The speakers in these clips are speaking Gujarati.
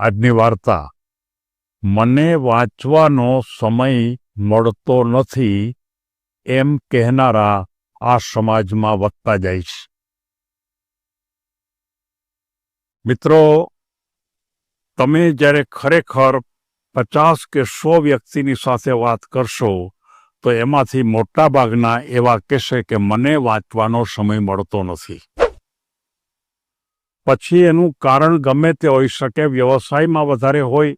આજની વાર્તા મને વાંચવાનો સમય મળતો નથી એમ કહેનારા આ સમાજમાં વધતા જાય છે. મિત્રો, તમે જ્યારે ખરેખર 50 કે 100 વ્યક્તિની સાથે વાત કરશો તો એમાંથી મોટાભાગના એવા કહેશે કે મને વાંચવાનો સમય મળતો નથી. પછી એનું કારણ ગમે તે હોઈ શકે. વ્યવસાયમાં વધારે હોય,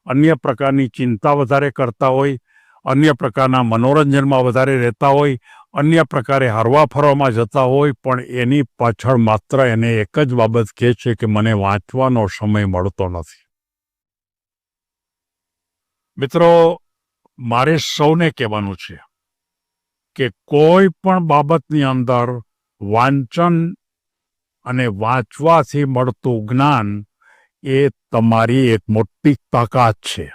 અન્ય પ્રકારની ચિંતા વધારે કરતા હોય, અન્ય પ્રકારના મનોરંજનમાં વધારે રહેતા હોય, અન્ય પ્રકારે હરવા ફરવામાં જતા હોય, પણ એની પાછળ માત્ર એને એક જ બાબત કહે છે કે મને વાંચવાનો સમય મળતો નથી. મિત્રો, મારે સૌને કહેવાનું છે કે કોઈ પણ બાબતની અંદર વાંચન અને વાંચવાથી મળતું જ્ઞાન એ તમારી એક મોટી તાકાત છે.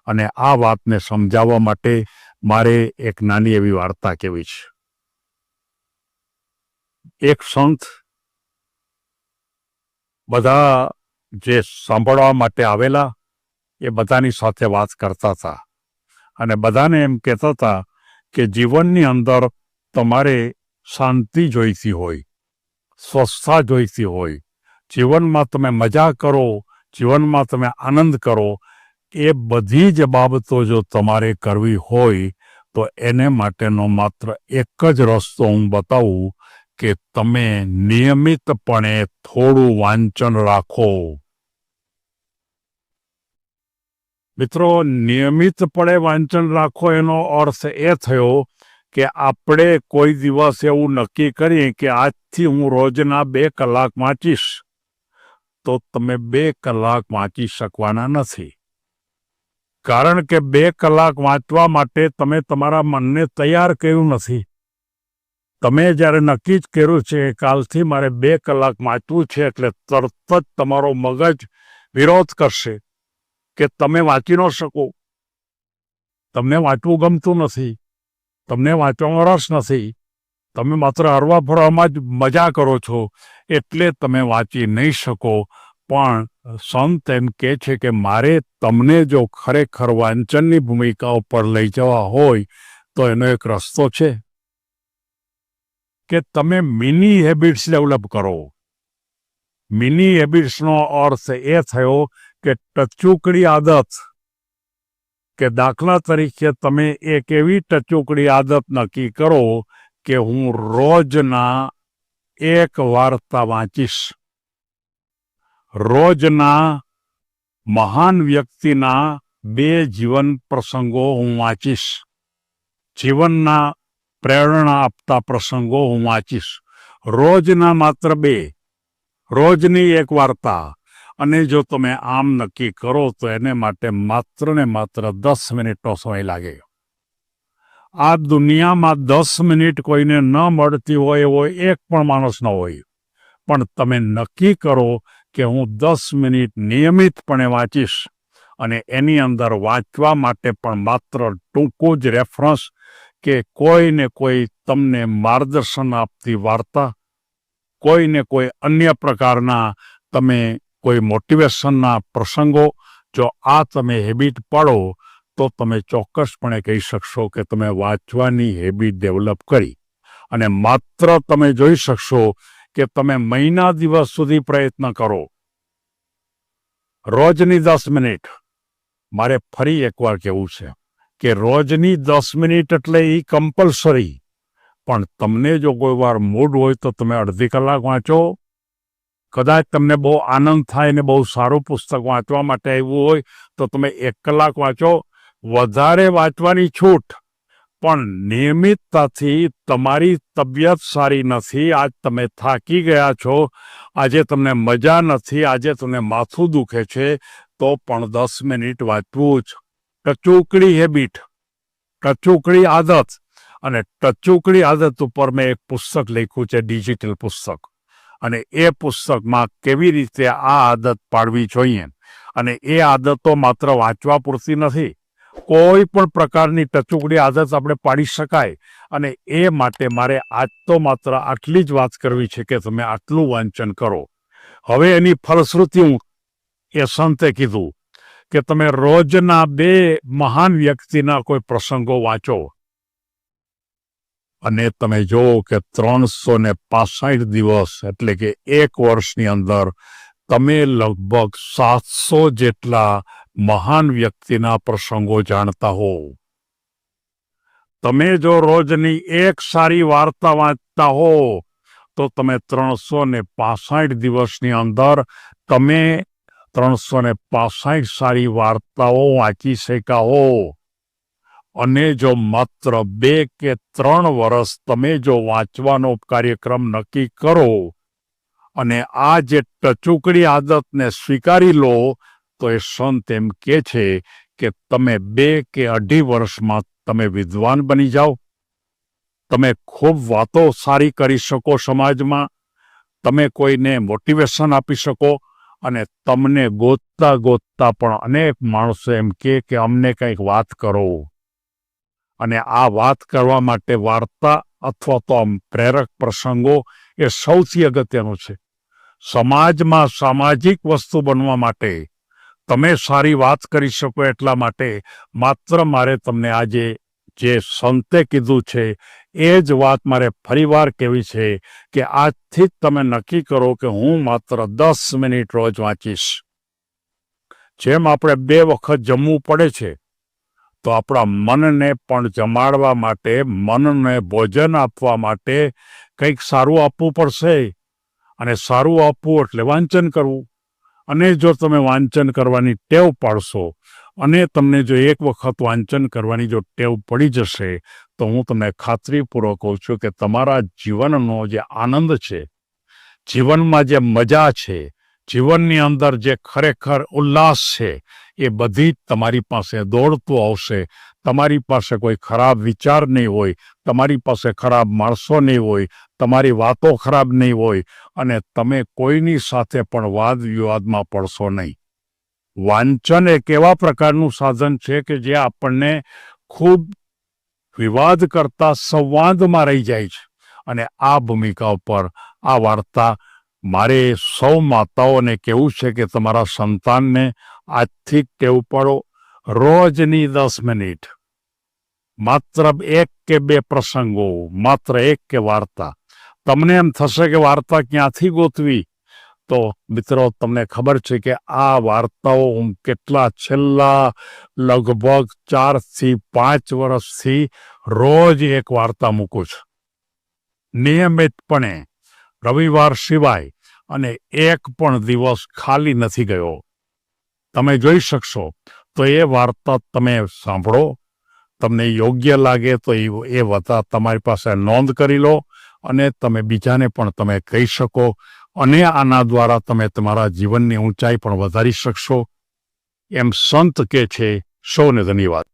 અને આ વાતને સમજાવવા માટે મારે એક નાની એવી વાર્તા કહેવી છે. એક સંત બધા જે સાંભળવા માટે આવેલા એ બધાની સાથે વાત કરતા હતા અને બધાને એમ કહેતા હતા કે જીવનની અંદર તમારે શાંતિ જોઈતી હોય, સ્વસ્થતા જોઈતી હોય, જીવનમાં તમે મજા કરો, જીવનમાં તમે આનંદ કરો, એ બધી જ બાબતો જો તમારે કરવી હોય તો એને માટેનો માત્ર એક જ રસ્તો હું બતાવું કે તમે નિયમિતપણે થોડું વાંચન રાખો. મિત્રો, નિયમિતપણે વાંચન રાખો એનો અર્થ એ થયો કે આપણે કોઈ દિવસ એવું નક્કી કરીએ કે આજથી હું રોજના 2 કલાક વાંચીશ, તો તમે 2 કલાક વાંચી શકવાના નથી. કારણ કે 2 કલાક વાંચવા માટે તમે તમારા મનને તૈયાર કર્યું નથી. તમે જ્યારે નક્કી જ કર્યું છે કે કાલથી મારે 2 કલાક વાંચવું છે, એટલે તરત જ તમારો મગજ વિરોધ કરશે કે તમે વાંચી ન શકો, તમને વાંચવું ગમતું નથી, તમને વાંચવામાં રસ નથી, તમે માત્ર હરવા ફરવામાં જ મજા કરો છો, એટલે તમે વાંચી નહીં શકો. પણ સંત એમ કહે છે કે મારે તમને જો ખરેખર વાંચનની ભૂમિકા ઉપર લઈ જવા હોય તો એનો એક રસ્તો છે કે તમે મિની હેબિટ્સ ડેવલપ કરો. મિની હેબિટ્સનો અર્થ એ થયો કે ટચુકડી આદત, કે દાખલા તરીકે તમે એક એવી ટચુકડી આદત નક્કી કરો કે હું રોજના 1 વાર્તા વાંચીશ, રોજના મહાન વ્યક્તિના 2 જીવન પ્રસંગો હું વાંચીશ, જીવનના પ્રેરણા આપતા પ્રસંગો હું વાંચીશ, રોજના માત્ર 2, રોજની 1 વાર્તા. અને જો તમે આમ નક્કી કરો તો એને માટે માત્ર ને માત્ર 10 મિનિટનો સમય લાગે. આ દુનિયામાં 10 મિનિટ કોઈને ન મળતી હોય એવો એક પણ માણસ ન હોય. પણ તમે નક્કી કરો કે હું 10 મિનિટ નિયમિતપણે વાંચીશ, અને એની અંદર વાંચવા માટે પણ માત્ર ટૂંકું જ રેફરન્સ કે કોઈને કોઈ તમને માર્ગદર્શન આપતી વાર્તા, કોઈને કોઈ અન્ય પ્રકારના તમે કોઈ મોટિવેશનના પ્રસંગો, જો આ તમે હેબિટ પાડો તો તમે ચોક્કસપણે કહી શકશો કે તમે વાંચવાની હેબિટ ડેવલપ કરી. અને માત્ર તમે જોઈ શકશો કે તમે મહિના દિવસ સુધી પ્રયત્ન કરો, રોજની 10 મિનિટ. મારે ફરી એકવાર કહેવું છે કે રોજની 10 મિનિટ એટલે એ કમ્પલસરી. પણ તમને જો કોઈ વાર મૂડ હોય તો તમે અડધી કલાક વાંચો. કદાચ તમને બહુ આનંદ થાય ને બહુ સારું પુસ્તક વાંચવા માટે આવ્યું હોય તો તમે 1 કલાક વાંચો. વધારે વાંચવાની છૂટ, પણ નિયમિતતાથી. તમારી તબિયત સારી નથી, આજ તમે થાકી ગયા છો, આજે તમને મજા નથી, આજે તમને માથું દુખે છે, તો પણ 10 મિનિટ વાંચવું જ. ટચુકડી હેબિટ, ટચુકડી આદત. અને ટચુકડી આદત ઉપર મેં એક પુસ્તક લખ્યું છે, ડિજિટલ પુસ્તક. અને એ પુસ્તકમાં કેવી રીતે આ આદત પાડવી જોઈએ. અને એ આદતો માત્ર વાંચવા પૂરતી નથી, કોઈ પણ પ્રકારની ટચુકડી આદત આપણે પાડી શકાય. અને એ માટે મારે આજ તો માત્ર આટલી જ વાત કરવી છે કે તમે આટલું વાંચન કરો. હવે એની ફલશ્રુતિ હું એ સંતે કીધું કે તમે રોજના 2 મહાન વ્યક્તિના કોઈ પ્રસંગો વાંચો અને તમે જો કે 365 દિવસ એટલે કે 1 વર્ષની અંદર તમે લગભગ 700 જેટલા મહાન વ્યક્તિના પ્રસંગો જાણતા હો. તમે જો રોજની એક સારી વાર્તા વાંચતા હો તો તમે 365 દિવસની અંદર તમે 365 સારી વાર્તાઓ વાંચી શક્યા હો. અને જો માત્ર 2 કે 3 વર્ષ તમે જો વાંચવાનો કાર્યક્રમ નક્કી કરો અને આ જે ટચુકડી આદતને સ્વીકારી લો તો એ સંત એમ કહે છે કે તમે 2 કે 2.5 વર્ષમાં તમે વિદ્વાન બની જાઓ. તમે ખૂબ વાતો સારી કરી શકો સમાજમાં, તમે કોઈને મોટિવેશન આપી શકો અને તમને ગોતતા ગોતતા પણ અનેક માણસો એમ કહે કે અમને કંઈક વાત કરો. અને આ વાત કરવા માટે વાર્તા અથવા તો પ્રેરક પ્રસંગો એ સૌથી અગત્યનું છે. સમાજમાં સામાજિક વસ્તુ બનવા માટે તમે સારી વાત કરી શકો એટલા માટે માત્ર મારે તમને આજે જે સંતે કીધું છે એ જ વાત મારે ફરીવાર કહેવી છે કે આજથી જ તમે નક્કી કરો કે હું માત્ર 10 મિનિટ રોજ વાંચીશ. જેમ આપણે 2 વખત જમવું પડે છે તો આપણા મનને પણ જમાડવા માટે, મનને ભોજન આપવા માટે કંઈક સારું આપવું પડશે. અને સારું આપવું એટલે વાંચન કરવું. અને જો તમે વાંચન કરવાની ટેવ પાડશો અને તમને જો 1 વખત વાંચન કરવાની જો ટેવ પડી જશે તો હું તમને ખાતરીપૂર્વક કહું છું કે તમારા જીવનનો જે આનંદ છે, જીવનમાં જે મજા છે, જીવનની અંદર જે ખરેખર ઉલ્લાસ છે એ બધી જ તમારી પાસે દોડતું આવશે. તમારી પાસે કોઈ ખરાબ વિચાર નહીં હોય, તમારી પાસે ખરાબ માણસો નહીં હોય, તમારી વાતો ખરાબ નહીં હોય અને તમે કોઈની સાથે પણ વાદ વિવાદમાં પડશો નહીં. વાંચન એક એવા પ્રકારનું સાધન છે કે જે આપણને ખૂબ વિવાદ કરતા સંવાદમાં રહી જાય છે. અને આ ભૂમિકા ઉપર આ વાર્તા મારે સૌ માતાઓને કહેવું છે કે તમારા સંતાનને આજથી ટેવ પાડો. રોજની 10 મિનિટ માત્ર 1 કે 2 પ્રસંગો, માત્ર 1 કે વાર્તા. તમને એમ થશે કે વાર્તા ક્યાંથી ગોતવી, તો મિત્રો તમને ખબર છે કે આ વાર્તાઓ હું કેટલા છેલ્લા લગભગ 4 થી 5 વર્ષથી રોજ એક વાર્તા મૂકું છું નિયમિતપણે, રવિવાર સિવાય, અને એક પણ દિવસ ખાલી નથી ગયો. તમે જોઈ શકશો. તો એ વાર્તા તમે સાંભળો, તમને યોગ્ય લાગે તો એ વાર્તા તમારી પાસે નોંધ કરી લો અને તમે બીજાને પણ તમે કહી શકો અને આના દ્વારા તમે તમારા જીવનની ઊંચાઈ પણ વધારી શકશો. એમ સંત કે છે. સૌને ધન્યવાદ.